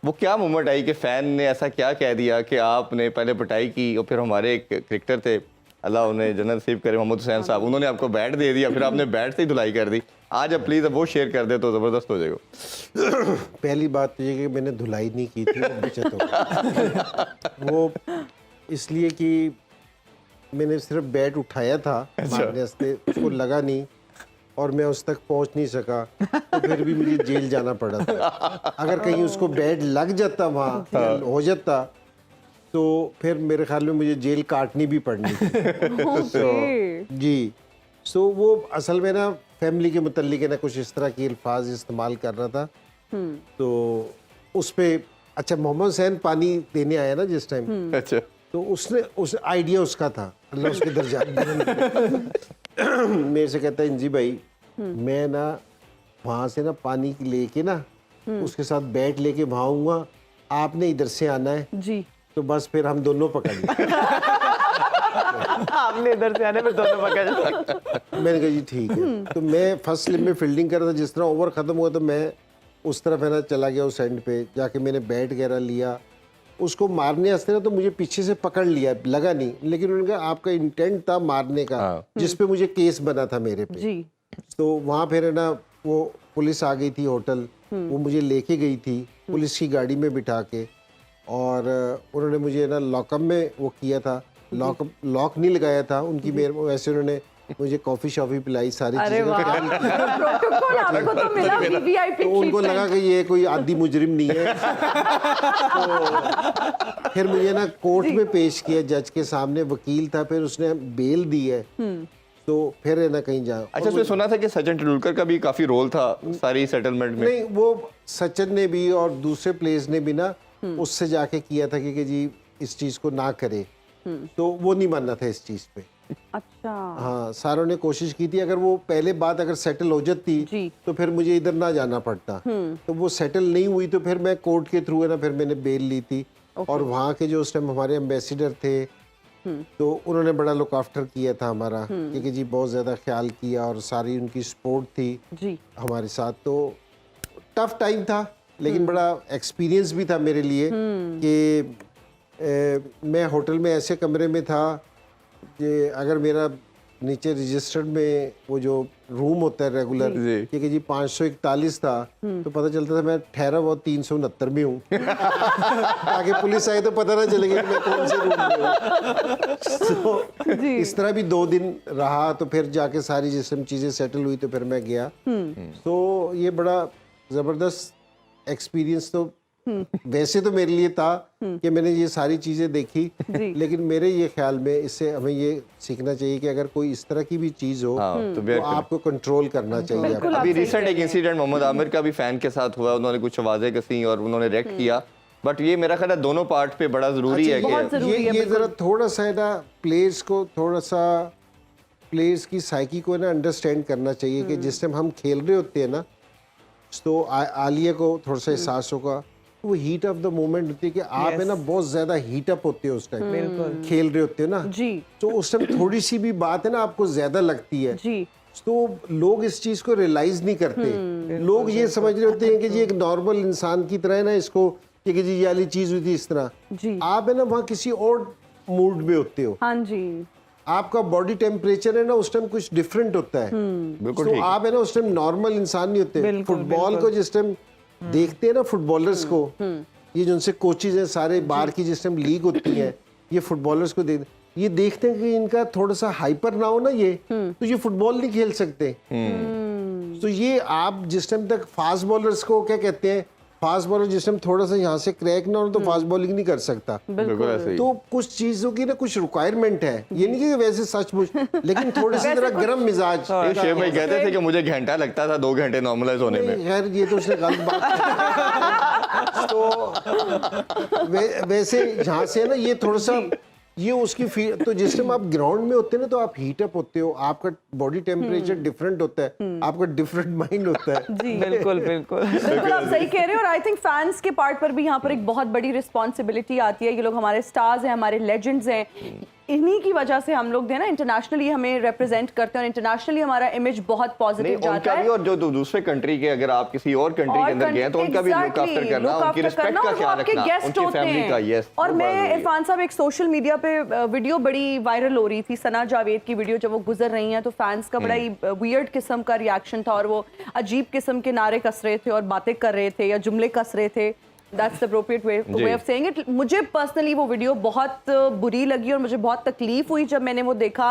S2: वो क्या मोमेंट आई कि फ़ैन ने ऐसा क्या कह दिया कि आपने पहले पिटाई की, और फिर हमारे एक क्रिकेटर थे, अल्लाह उन्हें जन्नत नसीब करे, मोहम्मद हुसैन साहब, उन्होंने आपको बैट दे दिया, फिर आपने बैट से ही धुलाई कर दी। आज अब प्लीज़ अब वो शेयर कर दे तो ज़बरदस्त हो जाएगा।
S3: पहली बात तो ये कि मैंने धुलाई नहीं की थी, वो इसलिए कि मैंने सिर्फ बैट उठाया था मारने से, उसको लगा नहीं और मैं उस तक पहुंच नहीं सका, तो फिर भी मुझे जेल जाना पड़ा था। अगर कहीं उसको बैट लग जाता वहाँ हो जाता तो फिर मेरे ख्याल में मुझे जेल काटनी भी पड़नी थी। तो जी सो वो असल में ना फैमिली के मुतल्लिक है ना कुछ इस तरह के अल्फाज इस्तेमाल कर रहा था। तो उस पे अच्छा मोहम्मद हुसैन पानी देने आया ना जिस टाइम,
S2: अच्छा,
S3: तो उसने उस आइडिया उसका था, अल्लाह उसके दर्जा मेरे से कहता है इंजी भाई मैं ना वहाँ से ना पानी लेके ना उसके साथ बैट लेके वहाँ आऊँगा, आपने इधर से आना है
S1: जी,
S3: तो बस फिर हम दोनों पकड़ लें।
S6: आपने इधर से आने में दोनों पकड़।
S3: मैंने कहा जी ठीक है। तो मैं फर्स्ट स्लिप में फील्डिंग कर रहा था, जिस तरह ओवर ख़त्म हुआ तो मैं उस तरफ है ना चला गया उस एंड पे जाके मैंने बैट वगैरह लिया उसको मारने हंसते ना तो मुझे पीछे से पकड़ लिया, लगा नहीं, लेकिन उनका आपका इंटेंट था मारने का, जिस पे मुझे केस बना था मेरे पे।
S1: जी
S3: तो वहाँ फिर है ना वो पुलिस आ गई थी होटल, वो मुझे लेके गई थी पुलिस की गाड़ी में बिठा के, और उन्होंने मुझे ना लॉकअप में वो किया था, लॉक नहीं लगाया था उनकी मेरे, वैसे उन्होंने मुझे कॉफी शॉफी पिलाई, सारी
S1: अरे
S3: चीजें
S1: वाह, प्रोटोकॉल आपको तो मिला वीवीआईपी
S3: तो उनको लगा कि ये कोई आदि मुजरिम नहीं है। तो फिर मुझे ना कोर्ट में पेश किया, जज के सामने वकील था, फिर उसने बेल दी है, तो फिर है ना कहीं जा।
S2: अच्छा, उसने सुना था कि सचिन तेंदुलकर का भी काफी रोल था सारी सेटलमेंट में।
S3: नहीं, वो सचिन ने भी और दूसरे प्लेयर्स ने भी ना उससे जाके किया था कि जी इस चीज को ना करे, तो वो नहीं मानना था इस चीज पे।
S1: अच्छा
S3: हाँ, सारों ने कोशिश की थी, अगर वो पहले बात अगर सेटल हो जाती
S1: जी।
S3: तो फिर मुझे इधर ना जाना पड़ता, तो वो सेटल नहीं हुई, तो फिर मैं कोर्ट के थ्रू है ना फिर मैंने बेल ली थी। और वहाँ के जो उस टाइम हमारे एम्बेसडर थे, तो उन्होंने बड़ा लुक आफ्टर किया था हमारा, क्योंकि जी बहुत ज़्यादा ख्याल किया और सारी उनकी सपोर्ट थी
S1: जी।
S3: हमारे साथ। तो टफ टाइम था, लेकिन बड़ा एक्सपीरियंस भी था मेरे लिए कि मैं होटल में ऐसे कमरे में था कि अगर मेरा नीचे रजिस्टर्ड में वो जो रूम होता है रेगुलर, क्योंकि जी 541 था, तो पता चलता था मैं ठहरा हुआ 369 में हूँ ताकि पुलिस आए तो पता ना चलेगा कि मैं कौन से रूम में हूँ। तो इस तरह भी 2 दिन रहा, तो फिर जाके सारी जिसम चीज़ें सेटल हुई, तो फिर मैं गया। तो ये बड़ा ज़बरदस्त एक्सपीरियंस तो वैसे तो मेरे लिए था कि मैंने ये सारी चीजें देखी, लेकिन मेरे ये ख्याल में इससे हमें ये सीखना चाहिए कि अगर कोई इस तरह की भी चीज हो तो आपको कंट्रोल करना चाहिए।
S2: अभी रिसेंट एक इंसिडेंट मोहम्मद आमिर का भी फैन के साथ हुआ, उन्होंने कुछ आवाजें कसी और उन्होंने रिएक्ट किया, बट ये मेरा ख्याल है दोनों पार्ट पे बड़ा जरूरी है कि
S3: ये जरा थोड़ा सा ना प्लेयर्स को थोड़ा सा प्लेयर्स की साइकी को ना अंडरस्टैंड करना चाहिए कि जिस टाइम हम खेल रहे होते हैं ना, तो आलिया को थोड़ा सा एहसास होगा, वो हीट ऑफ द मोमेंट होती है कि आप है ना बहुत ज्यादा हीट अप होते हो उस टाइम खेल रहे होते हो ना
S1: जी।
S3: तो उस टाइम थोड़ी सी भी बात है ना आपको ज्यादा लगती है
S1: जी।
S3: तो लोग इस चीज को रियलाइज नहीं करते। लोग ये समझ रहे होते हैं कि जी एक नॉर्मल इंसान की तरह है ना इसको कि जी ये वाली चीज हुई थी इस तरह
S1: जी।
S3: आप है ना वहाँ किसी और मूड में होते हो,
S1: हाँ जी,
S3: आपका बॉडी टेम्परेचर है ना उस टाइम कुछ डिफरेंट होता है,
S2: बिल्कुल
S3: तो आप है ना उस टाइम नॉर्मल इंसान नहीं होते। फुटबॉल को जिस टाइम देखते हैं ना फुटबॉलर्स को, ये जो उनसे कोचेज हैं सारे बाहर की जिस टाइम लीग होती है, ये फुटबॉलर्स को ये देखते हैं कि इनका थोड़ा सा हाइपर ना हो ना ये तो ये फुटबॉल नहीं खेल सकते। तो ये आप जिस टाइम तक फास्ट बॉलर्स को क्या कहते हैं, फास्ट बॉलर जिस टाइम थोड़ा सा यहाँ से क्रैक ना हो तो फास्ट बॉलिंग नहीं कर सकता।
S2: बिल्कुल ऐसे ही।
S3: तो कुछ चीजों की ना कुछ रिक्वायरमेंट है, ये नहीं कि वैसे सचमुच, लेकिन थोड़ी सी जरा गर्म मिजाज।
S2: शेख भाई कहते थे कि मुझे घंटा लगता था 2 घंटे नॉर्मलाइज होने में।
S3: खैर ये तो उसने गलत बात तो वैसे यहाँ से ना ये थोड़ा सा ये उसकी तो जिस टाइम आप ग्राउंड में होते हैं ना तो आप हीट अप होते हो, आपका बॉडी टेम्परेचर डिफरेंट होता है, आपका डिफरेंट माइंड होता है।
S1: जी
S6: बिल्कुल बिल्कुल
S1: बिल्कुल आप सही कह रहे हो। और आई थिंक फैंस के पार्ट पर भी यहाँ पर एक बहुत बड़ी रिस्पॉन्सिबिलिटी आती है। ये लोग हमारे स्टार्स हैं, हमारे लेजेंड्स हैं, इन्हीं की वजह से हम लोग ना इंटरनेशनली हमें रिप्रेजेंट करते हैं और इंटरनेशनली हमारा इमेज बहुत पॉजिटिव जाता है।
S2: भी और जो दूसरे कंट्री के अगर आप किसी और कंट्री के अंदर गए तो उनका भी लुक आफ्टर करना, उनकी रिस्पेक्ट का ख्याल रखना, उनकी फैमिली का। यस।
S1: और मैं इरफान साहब एक सोशल मीडिया पे वीडियो बड़ी वायरल हो रही थी, सना जावेद की वीडियो, जब वो गुजर रही हैं तो फैंस का बड़ा ही वियर्ड किस्म का रिएक्शन था और वो अजीब किस्म के नारे कस रहे थे और बातें कर रहे थे या जुमले कस रहे थे। That's the appropriate way of saying it. मुझे पर्सनली वो वीडियो बहुत बुरी लगी और मुझे बहुत तकलीफ हुई जब मैंने वो देखा।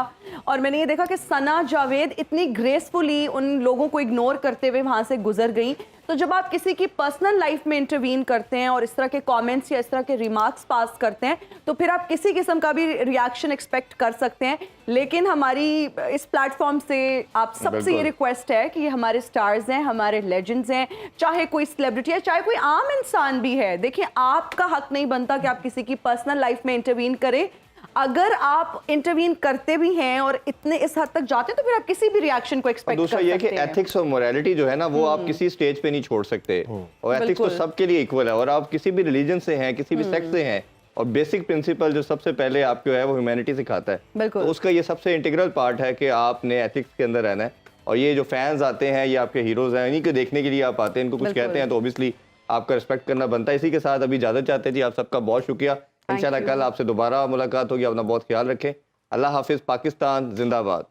S1: और मैंने ये देखा कि सना जावेद इतनी ग्रेसफुली उन लोगों को इग्नोर करते हुए वहाँ से गुजर गई। तो जब आप किसी की पर्सनल लाइफ में इंटरवीन करते हैं और इस तरह के कमेंट्स या इस तरह के रिमार्क्स पास करते हैं तो फिर आप किसी किस्म का भी रिएक्शन एक्सपेक्ट कर सकते हैं। लेकिन हमारी इस प्लेटफॉर्म से आप सबसे ये रिक्वेस्ट है कि ये हमारे स्टार्स हैं, हमारे लेजेंड्स हैं, चाहे कोई सेलिब्रिटी है, चाहे कोई आम इंसान भी है। देखिए, आपका हक नहीं बनता कि आप किसी की पर्सनल लाइफ में इंटरवीन करें। अगर आप इंटरवीन करते भी हैं और इतने इस हद तक जाते हैं तो फिर आप किसी भी रिएक्शन को एक्सपेक्ट कर सकते हैं।
S2: दूसरा ये कि एथिक्स और मोरालिटी जो है ना वो आप किसी स्टेज पे नहीं छोड़ सकते, और एथिक्स तो सबके लिए इक्वल है। और आप किसी भी रिलीजन से हैं, किसी भी सेक्ट से हैं, और बेसिक प्रिंसिपल जो सबसे पहले आपको है वो ह्यूमैनिटी सिखाता है, तो उसका ये सबसे इंटीग्रल पार्ट है कि आपने एथिक्स के अंदर रहना है। और ये जो फैंस आते हैं ये आपके हीरोज हैं, इन्हीं को देखने के लिए आप आते हैं, इनको कुछ कहते हैं तो ऑब्वियसली आपका रिस्पेक्ट करना बनता है। इसी के साथ अभी इजाज़त चाहते हैं जी, आप सबका बहुत शुक्रिया। इंशाल्लाह कल आपसे दोबारा मुलाकात होगी। अपना बहुत ख्याल रखें। अल्लाह हाफिज़। पाकिस्तान जिंदाबाद।